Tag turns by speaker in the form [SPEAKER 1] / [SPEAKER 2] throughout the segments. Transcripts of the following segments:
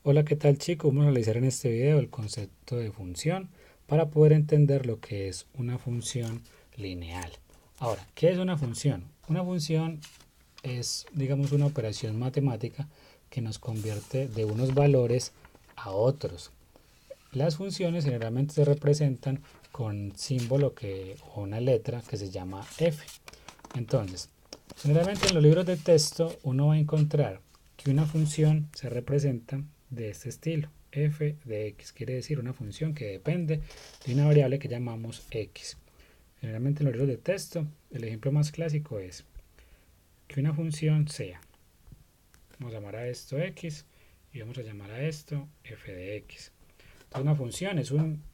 [SPEAKER 1] Hola, ¿qué tal chicos? Vamos a analizar en este video el concepto de función para poder entender lo que es una función lineal. Ahora, ¿qué es una función? Una función es, digamos, una operación matemática que nos convierte de unos valores a otros. Las funciones generalmente se representan con símbolo o una letra que se llama f. Entonces, generalmente en los libros de texto uno va a encontrar que una función se representa de este estilo. F de x quiere decir una función que depende de una variable que llamamos x. Generalmente en los libros de texto el ejemplo más clásico es que una función sea, vamos a llamar a esto x y vamos a llamar a esto f de x. Entonces una función es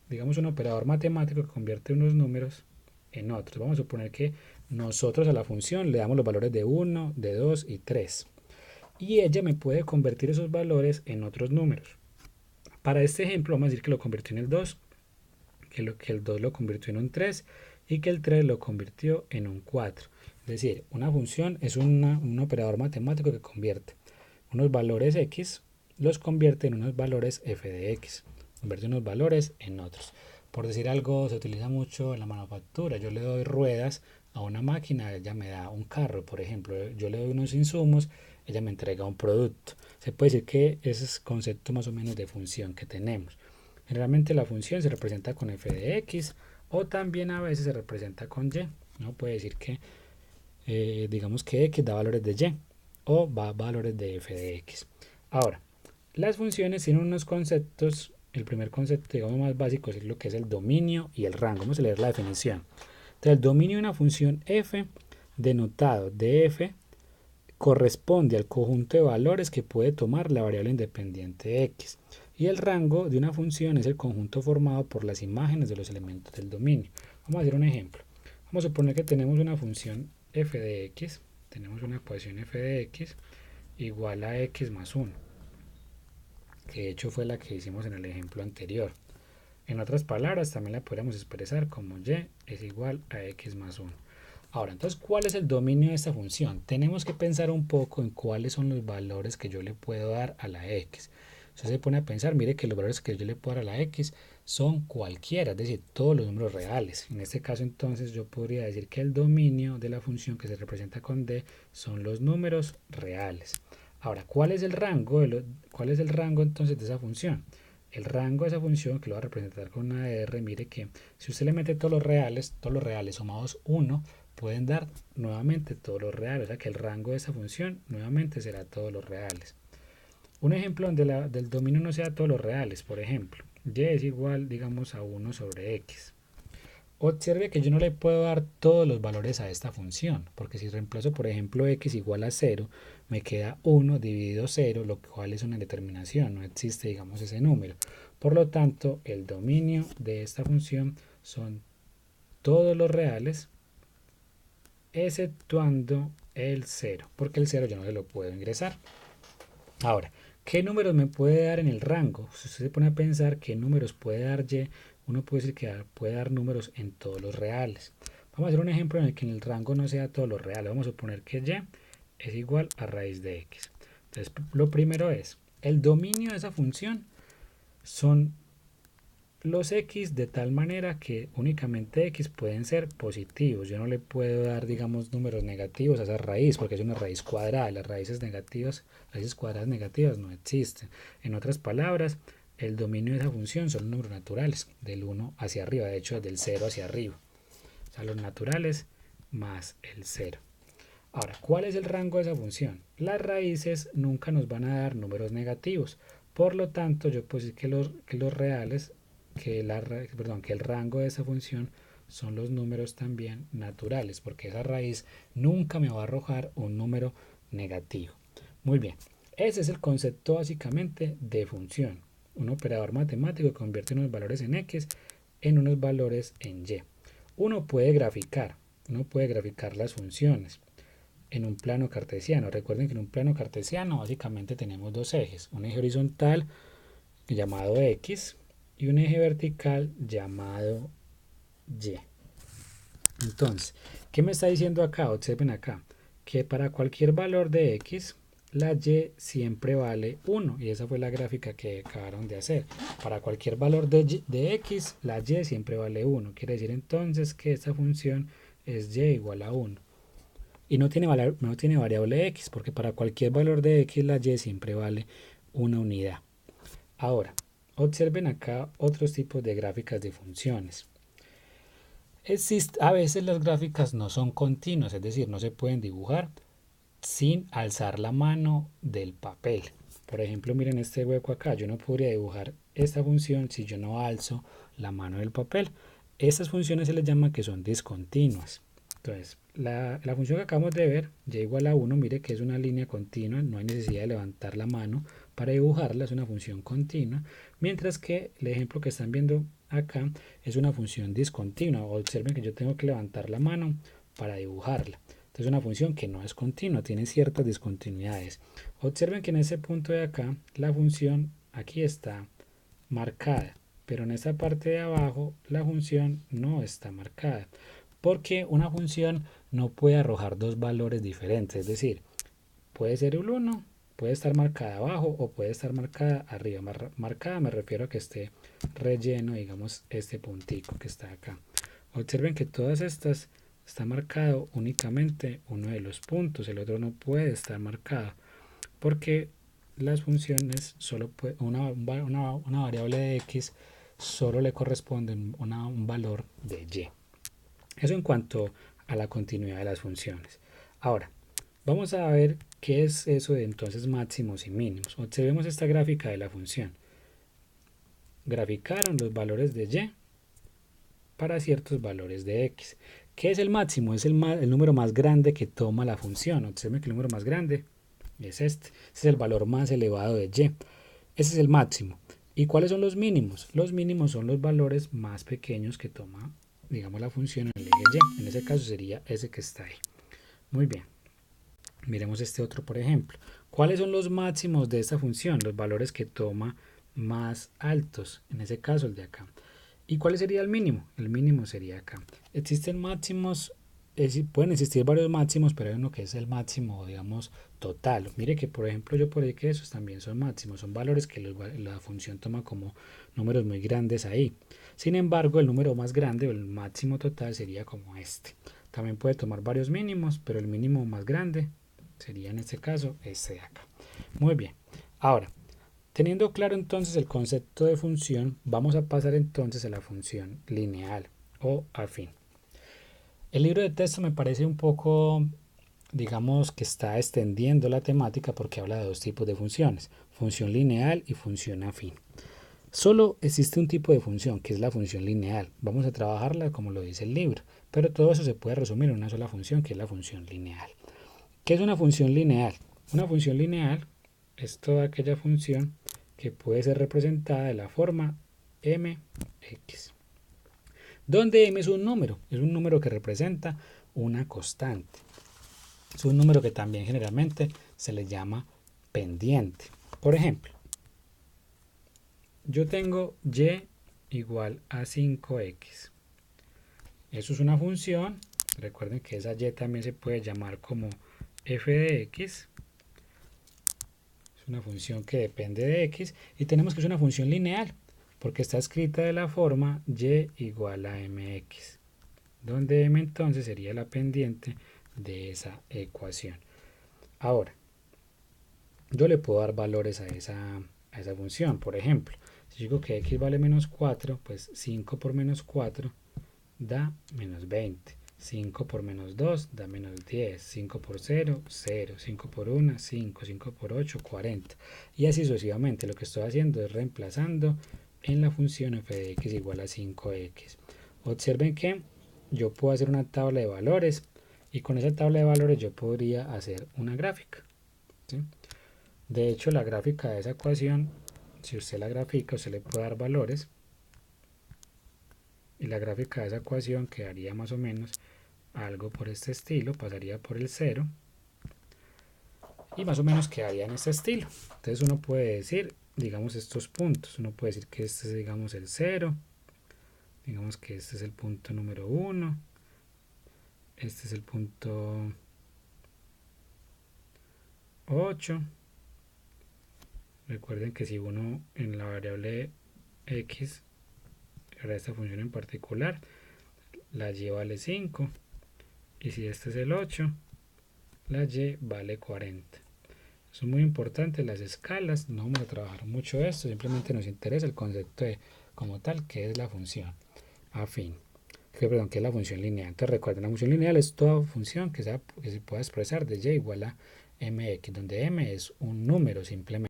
[SPEAKER 1] digamos, un operador matemático que convierte unos números en otros. Vamos a suponer que nosotros a la función le damos los valores de 1, de 2 y 3. Y ella me puede convertir esos valores en otros números. Para este ejemplo vamos a decir que lo convirtió en el 2, que el 2 lo convirtió en un 3 y que el 3 lo convirtió en un 4. Es decir, una función es un operador matemático que convierte unos valores x, los convierte en unos valores f de x, convierte unos valores en otros. Por decir algo, se utiliza mucho en la manufactura. Yo le doy ruedas a una máquina, ella me da un carro, por ejemplo. Yo le doy unos insumos, ella me entrega un producto. Se puede decir que ese es el concepto más o menos de función que tenemos. Generalmente la función se representa con f de x o también a veces se representa con y. No puede decir que, digamos que x da valores de y o va valores de f de x. Ahora, las funciones tienen unos conceptos. El primer concepto, digamos, más básico es lo que es el dominio y el rango. Vamos a leer la definición. Entonces, el dominio de una función f, denotado de f, corresponde al conjunto de valores que puede tomar la variable independiente x. Y el rango de una función es el conjunto formado por las imágenes de los elementos del dominio. Vamos a hacer un ejemplo. Vamos a suponer que tenemos una función f de x, tenemos una ecuación f de x igual a x más 1, que de hecho fue la que hicimos en el ejemplo anterior. En otras palabras, también la podríamos expresar como y es igual a x más 1. Ahora, entonces, ¿cuál es el dominio de esta función? Tenemos que pensar un poco en cuáles son los valores que yo le puedo dar a la x. Si se pone a pensar, mire que los valores que yo le puedo dar a la x son cualquiera, es decir, todos los números reales. En este caso, entonces, yo podría decir que el dominio de la función que se representa con d son los números reales. Ahora, ¿cuál es el rango entonces de esa función? El rango de esa función, que lo va a representar con una r, mire que si usted le mete todos los reales sumados 1, pueden dar nuevamente todos los reales, o sea que el rango de esa función nuevamente será todos los reales. Un ejemplo donde del dominio no sea todos los reales, por ejemplo, y es igual, digamos, a 1 sobre x. Observe que yo no le puedo dar todos los valores a esta función, porque si reemplazo, por ejemplo, x igual a 0, me queda 1 dividido 0, lo cual es una determinación, no existe, digamos, ese número. Por lo tanto, el dominio de esta función son todos los reales, exceptuando el 0, porque el 0 yo no se lo puedo ingresar. Ahora, ¿qué números me puede dar en el rango? Si usted se pone a pensar qué números puede dar y, uno puede decir que puede dar números en todos los reales. Vamos a hacer un ejemplo en el que en el rango no sea todos los reales. Vamos a suponer que y es igual a raíz de x. Entonces, lo primero es, el dominio de esa función son los x de tal manera que únicamente x pueden ser positivos. Yo no le puedo dar, digamos, números negativos a esa raíz porque es una raíz cuadrada. Las raíces negativas, raíces cuadradas negativas no existen. En otras palabras, el dominio de esa función son números naturales, del 1 hacia arriba, de hecho del 0 hacia arriba. O sea, los naturales más el 0. Ahora, ¿cuál es el rango de esa función? Las raíces nunca nos van a dar números negativos. Por lo tanto, yo puedo decir que los reales, que el rango de esa función son los números también naturales, porque esa raíz nunca me va a arrojar un número negativo. Muy bien, ese es el concepto básicamente de función. Un operador matemático que convierte unos valores en x en unos valores en y. Uno puede graficar las funciones en un plano cartesiano. Recuerden que en un plano cartesiano básicamente tenemos dos ejes, un eje horizontal llamado x y un eje vertical llamado y. Entonces, ¿qué me está diciendo acá? Observen acá que para cualquier valor de x la y siempre vale 1, y esa fue la gráfica que acabaron de hacer. Para cualquier valor de x, la y siempre vale 1, quiere decir entonces que esta función es y igual a 1. Y no tiene variable x, porque para cualquier valor de x, la y siempre vale una unidad. Ahora, observen acá otros tipos de gráficas de funciones. A veces las gráficas no son continuas, es decir, no se pueden dibujar sin alzar la mano del papel. Por ejemplo, miren este hueco acá, yo no podría dibujar esta función si yo no alzo la mano del papel. Estas funciones se les llama que son discontinuas. Entonces, la función que acabamos de ver, y igual a 1, mire que es una línea continua, no hay necesidad de levantar la mano para dibujarla, es una función continua, mientras que el ejemplo que están viendo acá es una función discontinua. Observen que yo tengo que levantar la mano para dibujarla. Entonces es una función que no es continua, tiene ciertas discontinuidades. Observen que en ese punto de acá, la función aquí está marcada, pero en esta parte de abajo la función no está marcada, porque una función no puede arrojar dos valores diferentes, es decir, puede ser el 1, puede estar marcada abajo o puede estar marcada arriba. Marcada me refiero a que esté relleno, digamos, este puntico que está acá. Observen que todas estas está marcado únicamente uno de los puntos, el otro no puede estar marcado, porque las funciones solo puede, una variable de x solo le corresponde un valor de y. Eso en cuanto a la continuidad de las funciones. Ahora, vamos a ver qué es eso de entonces máximos y mínimos. Observemos esta gráfica de la función. Graficaron los valores de y para ciertos valores de x. ¿Qué es el máximo? Es el número más grande que toma la función. Observen que el número más grande es este. Este es el valor más elevado de y. Ese es el máximo. ¿Y cuáles son los mínimos? Los mínimos son los valores más pequeños que toma, digamos, la función en el eje y. En ese caso sería ese que está ahí. Muy bien. Miremos este otro, por ejemplo. ¿Cuáles son los máximos de esta función? Los valores que toma más altos. En ese caso el de acá. ¿Y cuál sería el mínimo? El mínimo sería acá. Existen máximos, pueden existir varios máximos, pero hay uno que es el máximo, digamos, total. Mire que, por ejemplo, yo por ahí que esos también son máximos, son valores que la función toma como números muy grandes ahí. Sin embargo, el número más grande o el máximo total sería como este. También puede tomar varios mínimos, pero el mínimo más grande sería en este caso este de acá. Muy bien. Ahora, teniendo claro entonces el concepto de función, vamos a pasar entonces a la función lineal o afín. El libro de texto me parece un poco, digamos, que está extendiendo la temática porque habla de dos tipos de funciones, función lineal y función afín. Solo existe un tipo de función, que es la función lineal. Vamos a trabajarla como lo dice el libro, pero todo eso se puede resumir en una sola función, que es la función lineal. ¿Qué es una función lineal? Una función lineal es toda aquella función que puede ser representada de la forma mx, donde m es un número que representa una constante. Es un número que también generalmente se le llama pendiente. Por ejemplo, yo tengo y igual a 5x. Eso es una función. Recuerden que esa y también se puede llamar como f de x. Es una función que depende de x y tenemos que es una función lineal porque está escrita de la forma y igual a mx, donde m entonces sería la pendiente de esa ecuación. Ahora, yo le puedo dar valores a esa función. Por ejemplo, si digo que x vale menos 4, pues 5 por menos 4 da menos 20. 5 por menos 2 da menos 10, 5 por 0, 0, 5 por 1, 5, 5 por 8, 40. Y así sucesivamente. Lo que estoy haciendo es reemplazando en la función f de x igual a 5x. Observen que yo puedo hacer una tabla de valores y con esa tabla de valores yo podría hacer una gráfica, ¿sí? De hecho, la gráfica de esa ecuación, si usted la grafica, usted le puede dar valores y la gráfica de esa ecuación quedaría más o menos algo por este estilo, pasaría por el 0 y más o menos quedaría en este estilo. Entonces uno puede decir, digamos, estos puntos, uno puede decir que este es, digamos, el 0, digamos que este es el punto número 1, este es el punto, 8. Recuerden que si uno en la variable x, para esta función en particular, la y vale 5, y si este es el 8, la y vale 40. Son muy importantes las escalas, no vamos a trabajar mucho esto, simplemente nos interesa el concepto de como tal, que es la función afín, que es la función lineal. Entonces recuerden, la función lineal es toda función que se pueda expresar de y igual a mx, donde m es un número simplemente.